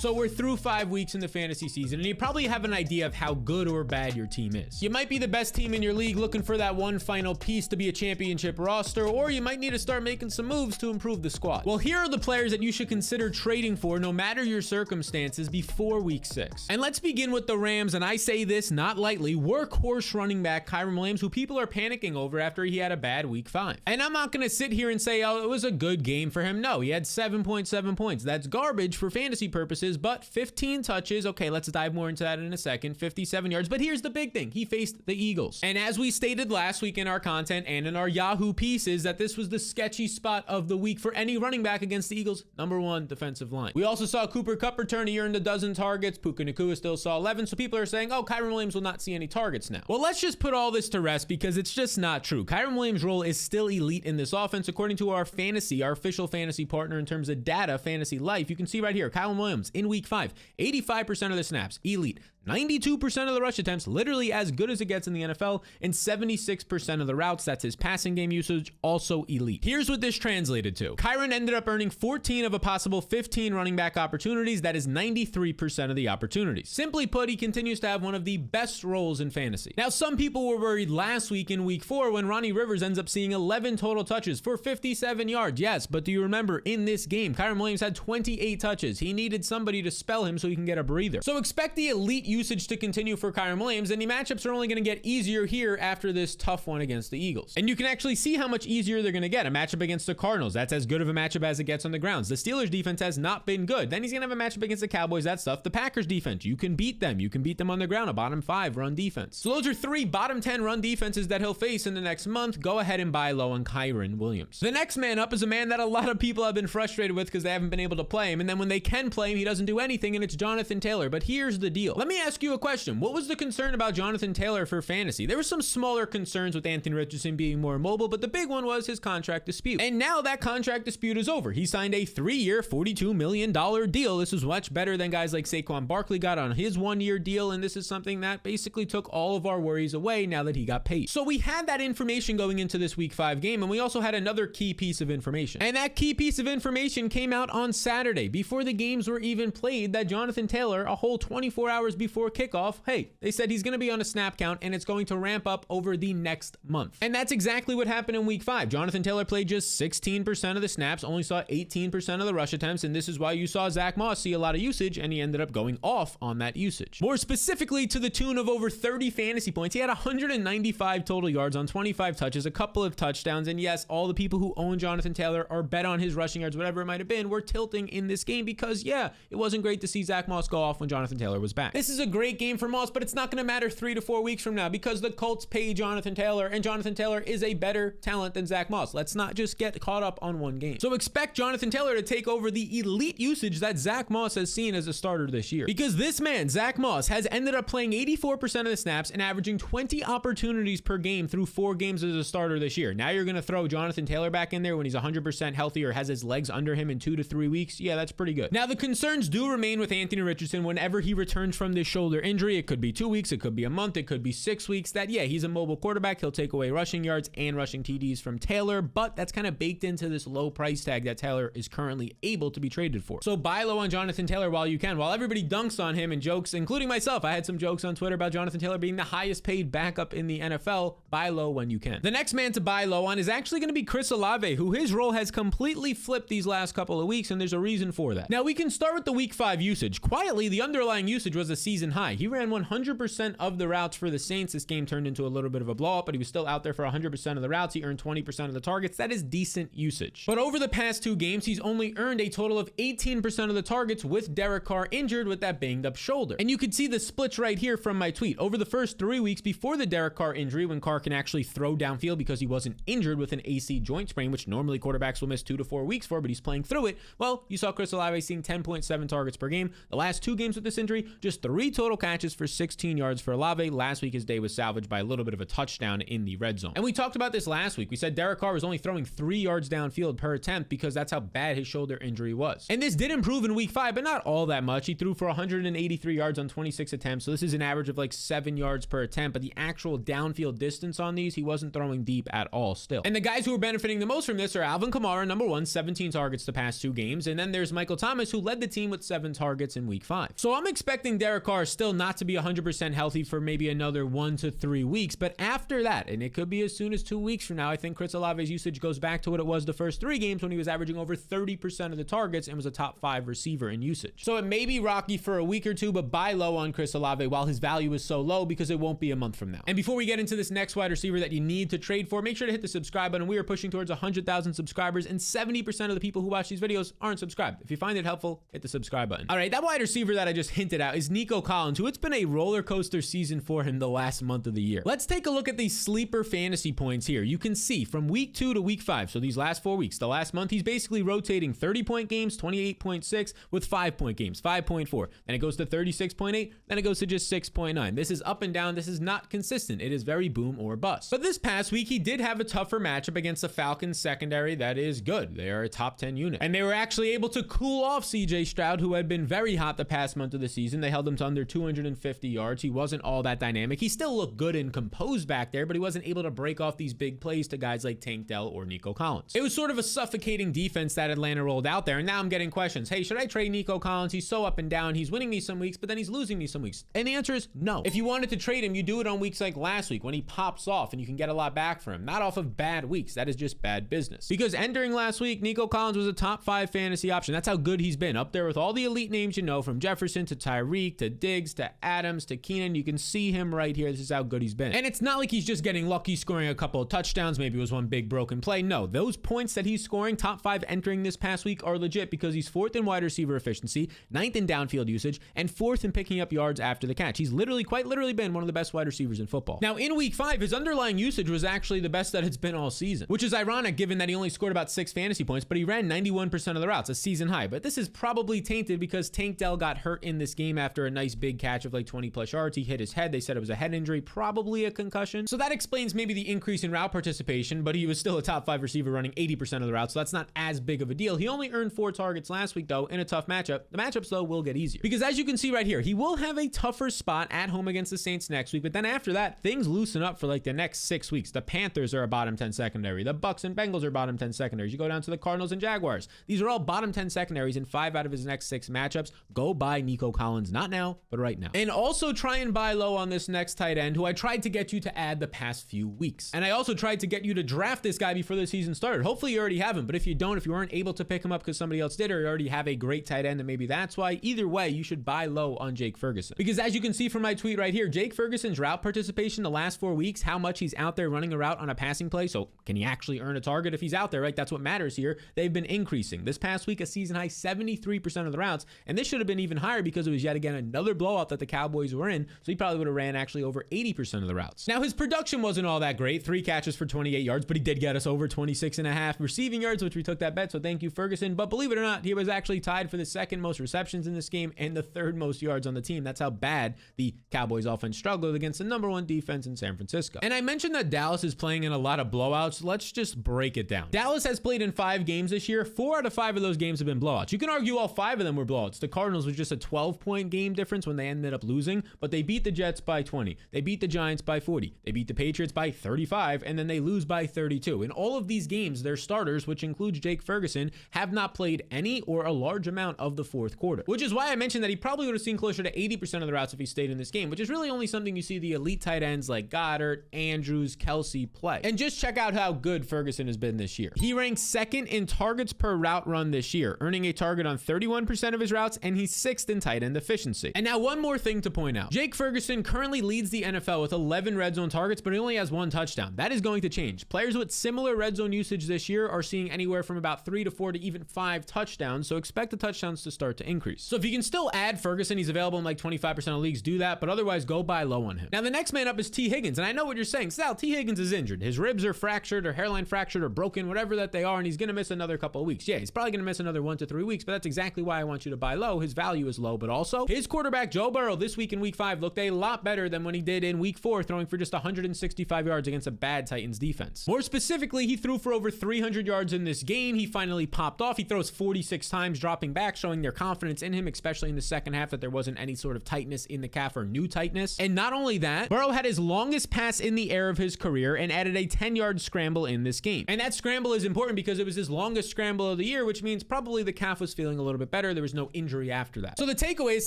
So we're through 5 weeks in the fantasy season, and you probably have an idea of how good or bad your team is. You might be the best team in your league looking for that one final piece to be a championship roster, or you might need to start making some moves to improve the squad. Well, here are the players that you should consider trading for no matter your circumstances before week 6. And let's begin with the Rams, and I say this not lightly, workhorse running back Kylin Williams, who people are panicking over after he had a bad week 5. And I'm not going to sit here and say, oh, it was a good game for him. No, he had 7.7 points. That's garbage for fantasy purposes, but 15 touches. Okay, let's dive more into that in a second. 57 yards. But here's the big thing. He faced the Eagles. And as we stated last week in our content and in our Yahoo pieces, that this was the sketchy spot of the week for any running back against the Eagles' #1 defensive line. We also saw Cooper Kupp return. He earned a dozen targets. Puka Nacua still saw 11. So people are saying, oh, Kylin Williams will not see any targets now. Well, let's just put all this to rest because it's just not true. Kylin Williams' role is still elite in this offense. According to our official fantasy partner in terms of data, Fantasy Life, you can see right here, Kylin Williams in week 5, 85% of the snaps, elite. 92% of the rush attempts, literally as good as it gets in the NFL, and 76% of the routes, that's his passing game usage, also elite. Here's what this translated to. Kylin ended up earning 14 of a possible 15 running back opportunities. That is 93% of the opportunities. Simply put, he continues to have one of the best roles in fantasy. Now, some people were worried last week in week 4 when Ronnie Rivers ends up seeing 11 total touches for 57 yards. Yes, but do you remember in this game, Kylin Williams had 28 touches. He needed somebody to spell him so he can get a breather. So expect the elite usage to continue for Kylin Williams, and the matchups are only going to get easier here after this tough one against the Eagles. And you can actually see how much easier they're going to get. A matchup against the Cardinals, that's as good of a matchup as it gets on the grounds. The Steelers defense has not been good. Then he's going to have a matchup against the Cowboys, that's tough. The Packers defense, you can beat them. You can beat them on the ground, a bottom 5 run defense. So those are 3 bottom 10 run defenses that he'll face in the next month. Go ahead and buy low on Kylin Williams. The next man up is a man that a lot of people have been frustrated with because they haven't been able to play him. And then when they can play him, he doesn't do anything, and it's Jonathan Taylor. But here's the deal. Let me ask you a question. What was the concern about Jonathan Taylor for fantasy? There were some smaller concerns with Anthony Richardson being more mobile, but the big one was his contract dispute. And now that contract dispute is over. He signed a 3-year, $42 million deal. This was much better than guys like Saquon Barkley got on his 1-year deal, and this is something that basically took all of our worries away now that he got paid. So we had that information going into this week 5 game, and we also had another key piece of information. And that key piece of information came out on Saturday before the games were even played, that Jonathan Taylor, a whole 24 hours before kickoff, hey, they said he's going to be on a snap count and it's going to ramp up over the next month. And that's exactly what happened in week 5. Jonathan Taylor played just 16% of the snaps, only saw 18% of the rush attempts, and this is why you saw Zach Moss see a lot of usage, and he ended up going off on that usage. More specifically, to the tune of over 30 fantasy points. He had 195 total yards on 25 touches, a couple of touchdowns, and yes, all the people who own Jonathan Taylor or bet on his rushing yards, whatever it might have been, were tilting in this game because, yeah, it wasn't great to see Zach Moss go off when Jonathan Taylor was back. This is a great game for Moss, but it's not going to matter 3 to 4 weeks from now because the Colts pay Jonathan Taylor, and Jonathan Taylor is a better talent than Zach Moss. Let's not just get caught up on one game. So expect Jonathan Taylor to take over the elite usage that Zach Moss has seen as a starter this year. Because this man, Zach Moss, has ended up playing 84% of the snaps and averaging 20 opportunities per game through 4 games as a starter this year. Now you're going to throw Jonathan Taylor back in there when he's 100% healthy or has his legs under him in 2 to 3 weeks. Yeah, that's pretty good. Now the concerns do remain with Anthony Richardson whenever he returns from this shoulder injury. It could be 2 weeks, it could be a month, it could be 6 weeks. That, yeah, he's a mobile quarterback. He'll take away rushing yards and rushing TDs from Taylor, but that's kind of baked into this low price tag that Taylor is currently able to be traded for. So buy low on Jonathan Taylor while you can. While everybody dunks on him and jokes, including myself, I had some jokes on Twitter about Jonathan Taylor being the highest paid backup in the NFL. Buy low when you can. The next man to buy low on is actually going to be Chris Olave, who his role has completely flipped these last couple of weeks, and there's a reason for that. Now we can start with the week 5 usage. Quietly, the underlying usage was a season high. He ran 100% of the routes for the Saints. This game turned into a little bit of a blow up, but he was still out there for 100% of the routes. He earned 20% of the targets. That is decent usage. But over the past 2 games, he's only earned a total of 18% of the targets with Derek Carr injured with that banged up shoulder. And you can see the splits right here from my tweet. Over the first 3 weeks before the Derek Carr injury, when Carr can actually throw downfield because he wasn't injured with an AC joint sprain, which normally quarterbacks will miss 2 to 4 weeks for, but he's playing through it. Well, you saw Chris Olave seeing 10.7 targets per game. The last 2 games with this injury, just 3 3 total catches for 16 yards for Alve. Last week, his day was salvaged by a little bit of a touchdown in the red zone. And we talked about this last week. We said Derek Carr was only throwing 3 yards downfield per attempt because that's how bad his shoulder injury was. And this did improve in week 5, but not all that much. He threw for 183 yards on 26 attempts. So this is an average of like 7 yards per attempt, but the actual downfield distance on these, he wasn't throwing deep at all still. And the guys who are benefiting the most from this are Alvin Kamara, number 1, 17 targets the past 2 games. And then there's Michael Thomas, who led the team with 7 targets in week 5. So I'm expecting Derek Carr still not to be 100% healthy for maybe another 1 to 3 weeks. But after that, and it could be as soon as 2 weeks from now, I think Chris Olave's usage goes back to what it was the first 3 games when he was averaging over 30% of the targets and was a top 5 receiver in usage. So it may be rocky for a week or 2, but buy low on Chris Olave while his value is so low because it won't be a month from now. And before we get into this next wide receiver that you need to trade for, make sure to hit the subscribe button. We are pushing towards 100,000 subscribers, and 70% of the people who watch these videos aren't subscribed. If you find it helpful, hit the subscribe button. All right, that wide receiver that I just hinted at is Nico Collins, who it's been a roller coaster season for him the last month of the year. Let's take a look at these sleeper fantasy points here. You can see from week 2 to week 5, so these last 4 weeks, the last month, he's basically rotating 30-point games, 28.6 with 5-point games, 5.4. Then it goes to 36.8, then it goes to just 6.9. This is up and down. This is not consistent. It is very boom or bust. But this past week, he did have a tougher matchup against the Falcons secondary that is good. They are a top 10 unit. And they were actually able to cool off CJ Stroud, who had been very hot the past month of the season. They held him to under 250 yards. He wasn't all that dynamic. He still looked good and composed back there, but he wasn't able to break off these big plays to guys like Tank Dell or Nico Collins. It was sort of a suffocating defense that Atlanta rolled out there. And now I'm getting questions. Hey, should I trade Nico Collins? He's so up and down. He's winning me some weeks, but then he's losing me some weeks. And the answer is no. If you wanted to trade him, you do it on weeks like last week when he pops off and you can get a lot back for him. Not off of bad weeks. That is just bad business. Because entering last week, Nico Collins was a top 5 fantasy option. That's how good he's been. Up there with all the elite names you know, from Jefferson to Tyreek to Diggs to Adams to Keenan. You can see him right here. This is how good he's been. And it's not like he's just getting lucky scoring a couple of touchdowns. Maybe it was one big broken play. No, those points that he's scoring, top 5 entering this past week, are legit because he's 4th in wide receiver efficiency, 9th in downfield usage, and 4th in picking up yards after the catch. He's quite literally been one of the best wide receivers in football. Now, in week 5, his underlying usage was actually the best that it's been all season, which is ironic given that he only scored about 6 fantasy points, but he ran 91% of the routes, a season high. But this is probably tainted because Tank Dell got hurt in this game after a nice big catch of like 20 plus yards. He hit his head. They said it was a head injury, probably a concussion. So that explains maybe the increase in route participation, but he was still a top 5 receiver running 80% of the routes. So that's not as big of a deal. He only earned 4 targets last week though in a tough matchup. The matchups though will get easier because as you can see right here, he will have a tougher spot at home against the Saints next week. But then after that, things loosen up for like the next 6 weeks. The Panthers are a bottom 10 secondary. The Bucks and Bengals are bottom 10 secondaries. You go down to the Cardinals and Jaguars. These are all bottom 10 secondaries in 5 out of his next 6 matchups. Go buy Nico Collins, not now, but right now. And also try and buy low on this next tight end who I tried to get you to add the past few weeks. And I also tried to get you to draft this guy before the season started. Hopefully you already have him, but if you don't, if you weren't able to pick him up because somebody else did, or you already have a great tight end, then maybe that's why. Either way, you should buy low on Jake Ferguson. Because as you can see from my tweet right here, Jake Ferguson's route participation the last 4 weeks, how much he's out there running a route on a passing play. So can he actually earn a target if he's out there, right? That's what matters here. They've been increasing. This past week, a season high 73% of the routes, and this should have been even higher because it was yet again another blowout that the Cowboys were in. So he probably would have ran actually over 80% of the routes. Now his production wasn't all that great, 3 catches for 28 yards, but he did get us over 26.5 receiving yards, which we took that bet. So thank you, Ferguson. But believe it or not, he was actually tied for the 2nd most receptions in this game and the 3rd most yards on the team. That's how bad the Cowboys offense struggled against the number 1 defense in San Francisco. And I mentioned that Dallas is playing in a lot of blowouts. Let's just break it down. Dallas has played in 5 games this year. 4 out of 5 of those games have been blowouts. You can argue all 5 of them were blowouts. The Cardinals was just a 12-point game difference when they ended up losing, but they beat the Jets by 20. They beat the Giants by 40. They beat the Patriots by 35, and then they lose by 32. In all of these games, their starters, which includes Jake Ferguson, have not played any or a large amount of the 4th quarter, which is why I mentioned that he probably would have seen closer to 80% of the routes if he stayed in this game, which is really only something you see the elite tight ends like Goddard, Andrews, Kelsey play. And just check out how good Ferguson has been this year. He ranks 2nd in targets per route run this year, earning a target on 31% of his routes, and he's 6th in tight end efficiency. And now one more thing to point out. Jake Ferguson currently leads the NFL with 11 red zone targets, but he only has 1 touchdown. That is going to change. Players with similar red zone usage this year are seeing anywhere from about 3 to 4 to even 5 touchdowns, so expect the touchdowns to start to increase. So if you can still add Ferguson, he's available in like 25% of leagues, do that, but otherwise go buy low on him. Now the next man up is T. Higgins, and I know what you're saying. Sal, T. Higgins is injured. His ribs are fractured or hairline fractured or broken, whatever that they are, and he's going to miss another couple of weeks. Yeah, he's probably going to miss another 1 to 3 weeks, but that's exactly why I want you to buy low. His value is low, but also his quarterback quarterback Joe Burrow this week in week 5 looked a lot better than when he did in week 4, throwing for just 165 yards against a bad Titans defense. More specifically, he threw for over 300 yards in this game. He finally popped off. He throws 46 times, dropping back, showing their confidence in him, especially in the second half, that there wasn't any sort of tightness in the calf or new tightness. And not only that, Burrow had his longest pass in the air of his career and added a 10-yard scramble in this game. And that scramble is important because it was his longest scramble of the year, which means probably the calf was feeling a little bit better. There was no injury after that. So the takeaway is,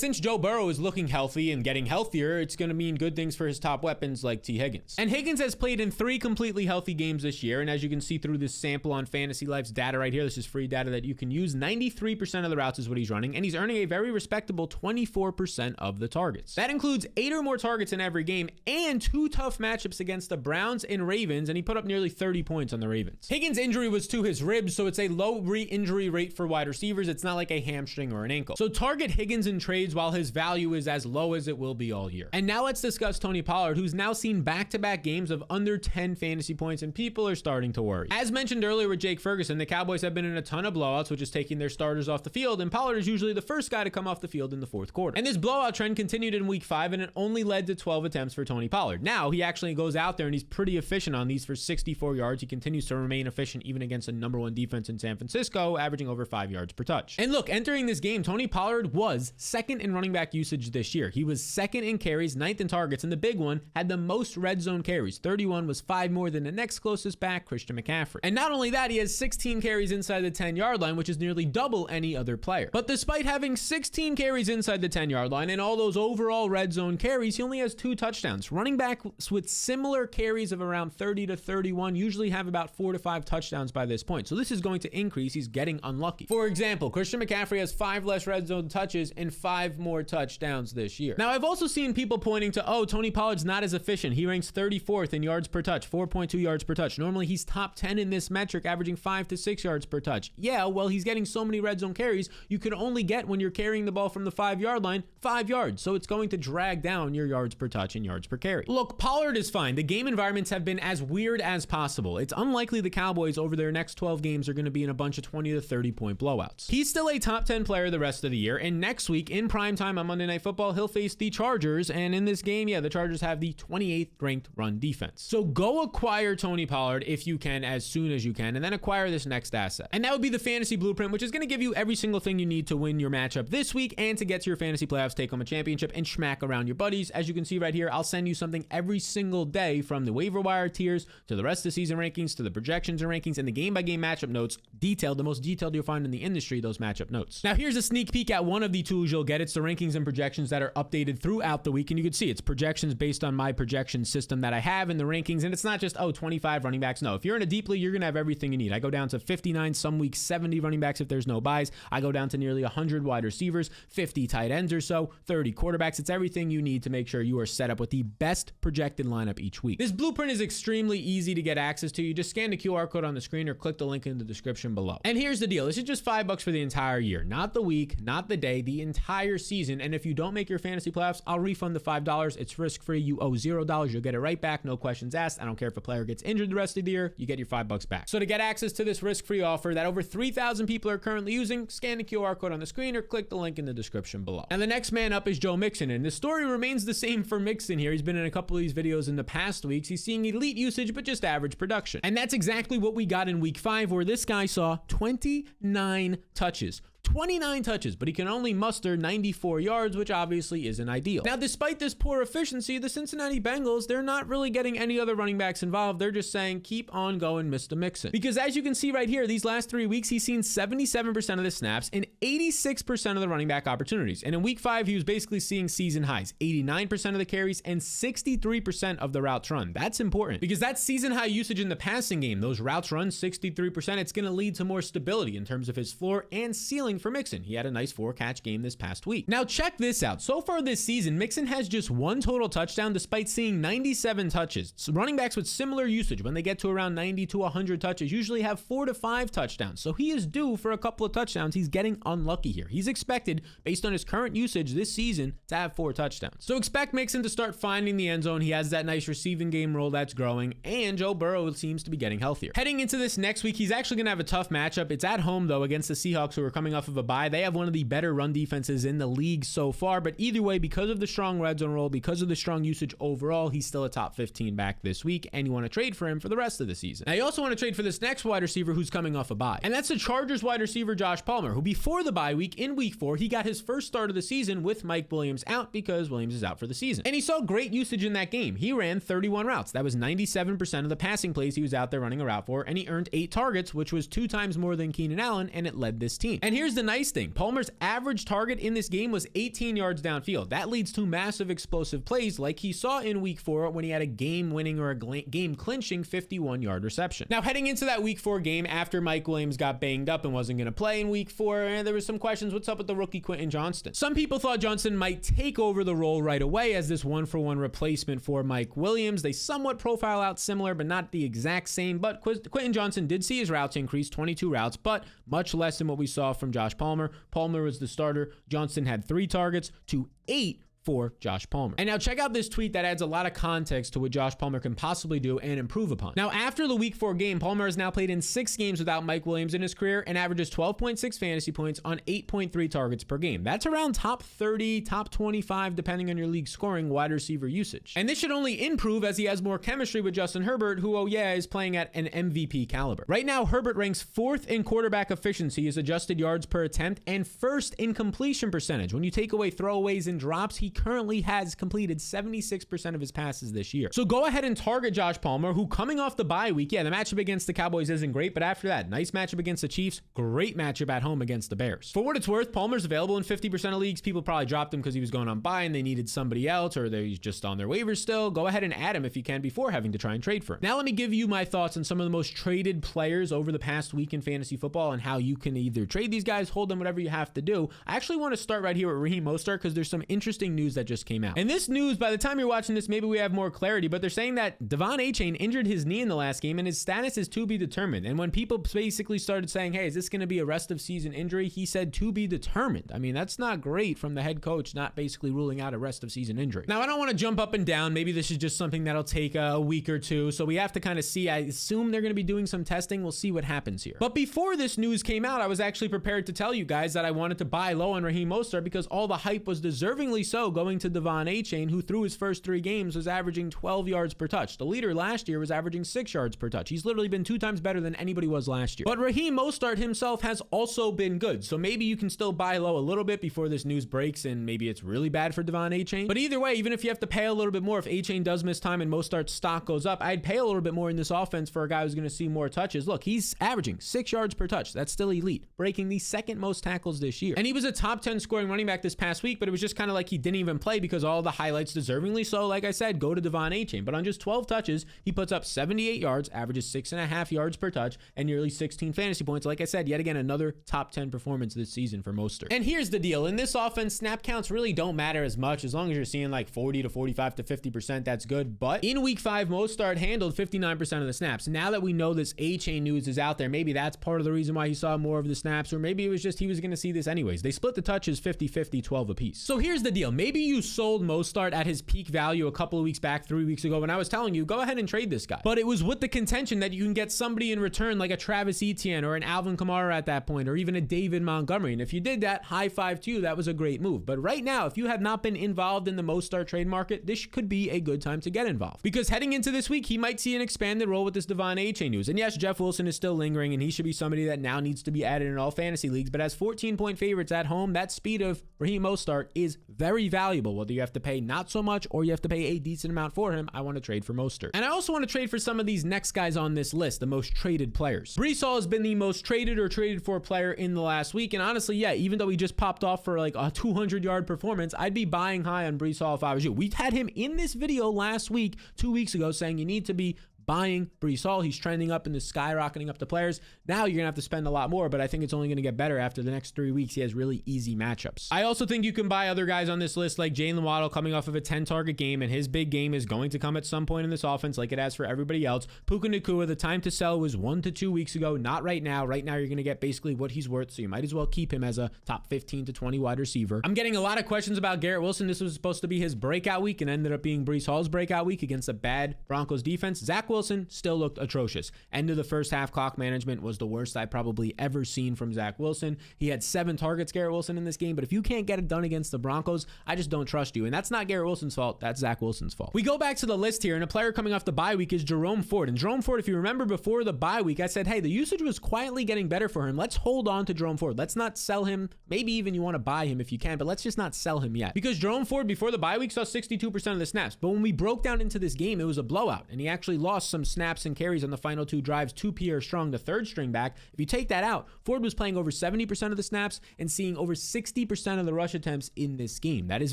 since Joe Burrow is looking healthy and getting healthier, it's going to mean good things for his top weapons like T. Higgins. And Higgins has played in 3 completely healthy games this year. And as you can see through this sample on Fantasy Life's data right here, this is free data that you can use. 93% of the routes is what he's running, and he's earning a very respectable 24% of the targets. That includes 8 or more targets in every game and 2 tough matchups against the Browns and Ravens, and he put up nearly 30 points on the Ravens. Higgins' injury was to his ribs, so it's a low re-injury rate for wide receivers. It's not like a hamstring or an ankle. So target Higgins in trades while his value is as low as it will be all year. And now let's discuss Tony Pollard, who's now seen back-to-back games of under 10 fantasy points, and people are starting to worry. As mentioned earlier with Jake Ferguson, the Cowboys have been in a ton of blowouts, which is taking their starters off the field, and Pollard is usually the first guy to come off the field in the fourth quarter. And this blowout trend continued in week 5, and it only led to 12 attempts for Tony Pollard. Now he actually goes out there and he's pretty efficient on these for 64 yards. He continues to remain efficient even against a number 1 defense in San Francisco, averaging over 5 yards per touch. And look, entering this game, Tony Pollard was second in running back usage this year. He was second in carries, 9th in targets, and the big one had the most red zone carries. 31 was 5 more than the next closest back, Christian McCaffrey. And not only that, he has 16 carries inside the 10-yard line, which is nearly double any other player. But despite having 16 carries inside the 10-yard line and all those overall red zone carries, he only has 2 touchdowns. Running backs with similar carries of around 30 to 31 usually have about 4 to 5 touchdowns by this point. So this is going to increase. He's getting unlucky. For example, Christian McCaffrey has 5 less red zone touches and 5 more touchdowns this year. Now, I've also seen people pointing to, oh, Tony Pollard's not as efficient. He ranks 34th in yards per touch, 4.2 yards per touch. Normally, he's top 10 in this metric, averaging 5 to 6 yards per touch. Yeah, well, he's getting so many red zone carries, you can only get, when you're carrying the ball from the 5-yard line, 5 yards. So it's going to drag down your yards per touch and yards per carry. Look, Pollard is fine. The game environments have been as weird as possible. It's unlikely the Cowboys over their next 12 games are going to be in a bunch of 20 to 30 point blowouts. He's still a top 10 player the rest of the year, and next week in primetime on Monday Night Football, he'll face the Chargers, and in this game, yeah, the Chargers have the 28th ranked run defense. So go acquire Tony Pollard if you can, as soon as you can, and then acquire this next asset. And that would be the fantasy blueprint, which is going to give you every single thing you need to win your matchup this week and to get to your fantasy playoffs, take home a championship, and schmack around your buddies. As you can see right here, I'll send you something every single day, from the waiver wire tiers to the rest of the season rankings to the projections and rankings and the game-by-game matchup notes, detailed, the most detailed you'll find in the industry, those matchup notes. Now here's a sneak peek at one of the tools you'll get. It's the rankings and projections that are updated throughout the week, and you can see it's projections based on my projection system that I have in the rankings, and it's not just, oh, 25 running backs. No, if you're in a deep league, you're going to have everything you need. I go down to 59, some weeks 70 running backs if there's no buys. I go down to nearly 100 wide receivers, 50 tight ends or so, 30 quarterbacks. It's everything you need to make sure you are set up with the best projected lineup each week. This blueprint is extremely easy to get access to. You just scan the QR code on the screen or click the link in the description below. And here's the deal. This is just $5 for the entire year, not the week, not the day, the entire season. And if you don't make your fantasy playoffs, I'll refund the $5. It's risk-free. You owe $0. You'll get it right back. No questions asked. I don't care if a player gets injured the rest of the year. You get your $5 back. So to get access to this risk-free offer that over 3,000 people are currently using, scan the QR code on the screen or click the link in the description below. And the next man up is Joe Mixon, and the story remains the same for Mixon here. He's been in a couple of these videos in the past weeks. He's seeing elite usage, but just average production. And that's exactly what we got in week 5, where this guy saw 29 touches. 29 touches, but he can only muster 94 yards, which obviously isn't ideal. Now, despite this poor efficiency, the Cincinnati Bengals, they're not really getting any other running backs involved. They're just saying, keep on going, Mr. Mixon. Because as you can see right here, these last 3 weeks, he's seen 77% of the snaps and 86% of the running back opportunities. And in week 5, he was basically seeing season highs, 89% of the carries and 63% of the routes run. That's important because that's season high usage in the passing game. Those routes run 63%. It's going to lead to more stability in terms of his floor and ceiling for Mixon. He had a nice 4-catch game this past week. Now check this out. So far this season, Mixon has just 1 total touchdown despite seeing 97 touches. So running backs with similar usage, when they get to around 90 to 100 touches, usually have 4 to 5 touchdowns. So he is due for a couple of touchdowns. He's getting unlucky here. He's expected, based on his current usage this season, to have 4 touchdowns. So expect Mixon to start finding the end zone. He has that nice receiving game role that's growing, and Joe Burrow seems to be getting healthier. Heading into this next week, he's actually going to have a tough matchup. It's at home, though, against the Seahawks, who are coming off of a bye. They have one of the better run defenses in the league so far, but either way, because of the strong red zone roll, because of the strong usage overall, he's still a top 15 back this week, and you want to trade for him for the rest of the season. Now, you also want to trade for this next wide receiver who's coming off a bye, and that's the Chargers wide receiver Josh Palmer, who before the bye week in week 4, he got his first start of the season with Mike Williams out because Williams is out for the season. And he saw great usage in that game. He ran 31 routes. That was 97% of the passing plays he was out there running a route for, and he earned 8 targets, which was 2 times more than Keenan Allen, and it led this team. And here's the nice thing. Palmer's average target in this game was 18 yards downfield. That leads to massive explosive plays like he saw in week 4 when he had a game-winning or a game-clinching 51-yard reception. Now, heading into that week 4 game after Mike Williams got banged up and wasn't going to play in week 4, there was some questions. What's up with the rookie Quentin Johnston? Some people thought Johnston might take over the role right away as this 1-for-1 replacement for Mike Williams. They somewhat profile out similar, but not the exact same. But Quentin Johnston did see his routes increase, 22 routes, but much less than what we saw from Josh Palmer. Palmer was the starter. Johnston had 3 targets to 8 for Josh Palmer. And now check out this tweet that adds a lot of context to what Josh Palmer can possibly do and improve upon. Now, after the week 4 game, Palmer has now played in 6 games without Mike Williams in his career and averages 12.6 fantasy points on 8.3 targets per game. That's around top 30, top 25, depending on your league scoring wide receiver usage. And this should only improve as he has more chemistry with Justin Herbert, who, oh yeah, is playing at an MVP caliber. Right now, Herbert ranks 4th in quarterback efficiency, his adjusted yards per attempt, and 1st in completion percentage. When you take away throwaways and drops, he currently has completed 76% of his passes this year. So go ahead and target Josh Palmer, who coming off the bye week, yeah, the matchup against the Cowboys isn't great, but after that, nice matchup against the Chiefs, great matchup at home against the Bears. For what it's worth, Palmer's available in 50% of leagues. People probably dropped him because he was going on bye and they needed somebody else, or they're just on their waivers still. Go ahead and add him if you can before having to try and trade for him. Now let me give you my thoughts on some of the most traded players over the past week in fantasy football and how you can either trade these guys, hold them, whatever you have to do. I actually want to start right here with Raheem Mostert because there's some interesting news that just came out. And this news, by the time you're watching this, maybe we have more clarity, but they're saying that Devon Achane injured his knee in the last game and his status is to be determined. And when people basically started saying, hey, is this going to be a rest of season injury? He said to be determined. I mean, that's not great from the head coach, not basically ruling out a rest of season injury. Now, I don't want to jump up and down. Maybe this is just something that'll take a week or two. So we have to kind of see. I assume they're going to be doing some testing. We'll see what happens here. But before this news came out, I was actually prepared to tell you guys that I wanted to buy low on Raheem Mostert because all the hype was deservingly so going to Devon Achane, who through his first 3 games was averaging 12 yards per touch. The leader last year was averaging 6 yards per touch. He's literally been 2 times better than anybody was last year. But Raheem Mostert himself has also been good. So maybe you can still buy low a little bit before this news breaks and maybe it's really bad for Devon Achane. But either way, even if you have to pay a little bit more, if Achane does miss time and Mostert's stock goes up, I'd pay a little bit more in this offense for a guy who's going to see more touches. Look, he's averaging 6 yards per touch. That's still elite, breaking the 2nd most tackles this year. And he was a top 10 scoring running back this past week, but it was just kind of like he didn't even play because all the highlights deservingly so, like I said, go to Devon Achane. But on just 12 touches, he puts up 78 yards, averages 6.5 yards per touch, and nearly 16 fantasy points. Like I said, yet again, another top 10 performance this season for Mostert. And here's the deal. In this offense, snap counts really don't matter as much. As long as you're seeing like 40 to 45 to 50%, that's good. But in week 5, Mostert handled 59% of the snaps. Now that we know this Achane news is out there, maybe that's part of the reason why he saw more of the snaps, or maybe it was just he was going to see this anyways. They split the touches 50-50, 12 apiece. So here's the deal. Maybe you sold Mostert at his peak value a couple of weeks back, 3 weeks ago, when I was telling you, go ahead and trade this guy. But it was with the contention that you can get somebody in return like a Travis Etienne or an Alvin Kamara at that point, or even a David Montgomery. And if you did that, high five to you, that was a great move. But right now, if you have not been involved in the Mostert trade market, this could be a good time to get involved. Because heading into this week, he might see an expanded role with this Devon Achane news. And yes, Jeff Wilson is still lingering, and he should be somebody that now needs to be added in all fantasy leagues. But as 14-point favorites at home, that speed of Raheem Mostert is very valuable. Whether you have to pay not so much or you have to pay a decent amount for him, I want to trade for Mostert. And I also want to trade for some of these next guys on this list, the most traded players. Breeland Hall has been the most traded or traded for player in the last week. And honestly, yeah, even though he just popped off for like a 200-yard performance, I'd be buying high on Breeland Hall if I was you. We had him in this video last week, 2 weeks ago, saying you need to be buying Breeland Hall. He's trending up and is skyrocketing up the players. Now you're going to have to spend a lot more, but I think it's only going to get better after the next 3 weeks. He has really easy matchups. I also think you can buy other guys on this list like Jalen Waddle coming off of a 10-target game, and his big game is going to come at some point in this offense like it has for everybody else. Puka Nacua, the time to sell was 1 to 2 weeks ago, not right now. Right now you're going to get basically what he's worth, so you might as well keep him as a top 15 to 20 wide receiver. I'm getting a lot of questions about Garrett Wilson. This was supposed to be his breakout week and ended up being Breeland Hall's breakout week against a bad Broncos defense. Zach Wilson Wilson still looked atrocious. End of the first half clock management was the worst I've probably ever seen from Zach Wilson. He had 7 targets, Garrett Wilson, in this game, but if you can't get it done against the Broncos, I just don't trust you. And that's not Garrett Wilson's fault. That's Zach Wilson's fault. We go back to the list here, and a player coming off the bye week is Jerome Ford. And Jerome Ford, if you remember before the bye week, I said, hey, the usage was quietly getting better for him. Let's hold on to Jerome Ford. Let's not sell him. Maybe even you want to buy him if you can, but let's just not sell him yet. Because Jerome Ford before the bye week saw 62% of the snaps. But when we broke down into this game, it was a blowout, and he actually lost some snaps and carries on the final 2 drives to Pierre Strong, the 3rd string back. If you take that out, Ford was playing over 70% of the snaps and seeing over 60% of the rush attempts in this game. That is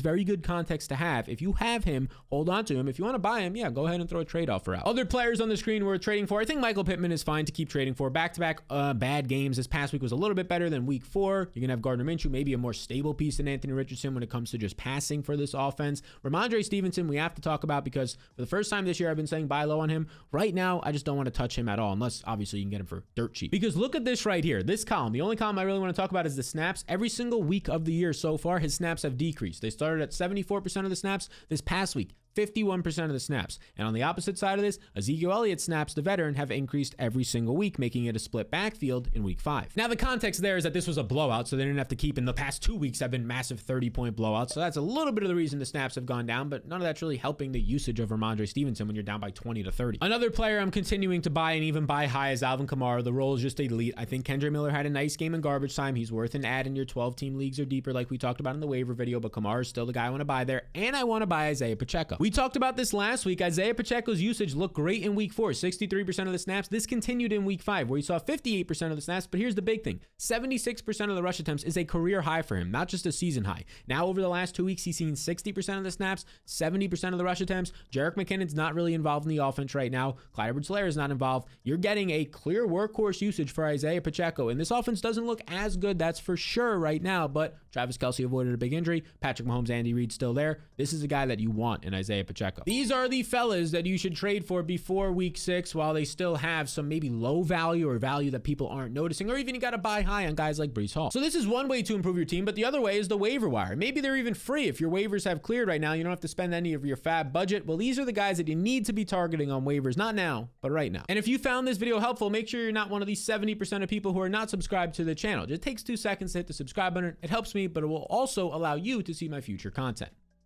very good context to have. If you have him, hold on to him. If you want to buy him, yeah, go ahead and throw a trade offer out. Other players on the screen we're trading for. I think Michael Pittman is fine to keep trading for. Back-to-back bad games. This past week was a little bit better than week 4. You're going to have Gardner Minshew, maybe a more stable piece than Anthony Richardson when it comes to just passing for this offense. Ramondre Stevenson, we have to talk about because for the first time this year, I've been saying buy low on him. Right now, I just don't want to touch him at all, unless obviously you can get him for dirt cheap. Because look at this right here. This column, the only column I really want to talk about is the snaps. Every single week of the year so far, his snaps have decreased. They started at 74% of the snaps. This past week, 51% of the snaps. And on the opposite side of this, Ezekiel Elliott's snaps, the veteran, have increased every single week, making it a split backfield in week 5. Now, the context there is that this was a blowout, so they didn't have to keep. In the past 2 weeks have been massive 30-point blowouts, so that's a little bit of the reason the snaps have gone down, but none of that's really helping the usage of Ramondre Stevenson when you're down by 20 to 30. Another player I'm continuing to buy and even buy high is Alvin Kamara. The role is just elite. I think Kendre Miller had a nice game in garbage time. He's worth an add in your 12-team leagues or deeper, like we talked about in the waiver video, but Kamara is still the guy I want to buy there, and I want to buy Isaiah Pacheco. We talked about this last week. Isaiah Pacheco's usage looked great in week 4, 63% of the snaps. This continued in week 5, where he saw 58% of the snaps, but here's the big thing. 76% of the rush attempts is a career high for him, not just a season high. Now, over the last 2 weeks, he's seen 60% of the snaps, 70% of the rush attempts. Jerick McKinnon's not really involved in the offense right now. Clyde Edwards-Helaire is not involved. You're getting a clear workhorse usage for Isaiah Pacheco, and this offense doesn't look as good, that's for sure right now, but Travis Kelce avoided a big injury. Patrick Mahomes, Andy Reid still there. This is a guy that you want in Isaiah Pacheco. These are the fellas that you should trade for before week 6 while they still have some maybe low value or value that people aren't noticing, or even you got to buy high on guys like Breeland Hall. So this is one way to improve your team, but the other way is the waiver wire. Maybe they're even free. If your waivers have cleared right now, you don't have to spend any of your fab budget. Well, these are the guys that you need to be targeting on waivers, not now, but right now. And if you found this video helpful, make sure you're not one of these 70% of people who are not subscribed to the channel. It just takes 2 seconds to hit the subscribe button. It helps me, but it will also allow you to see my future content.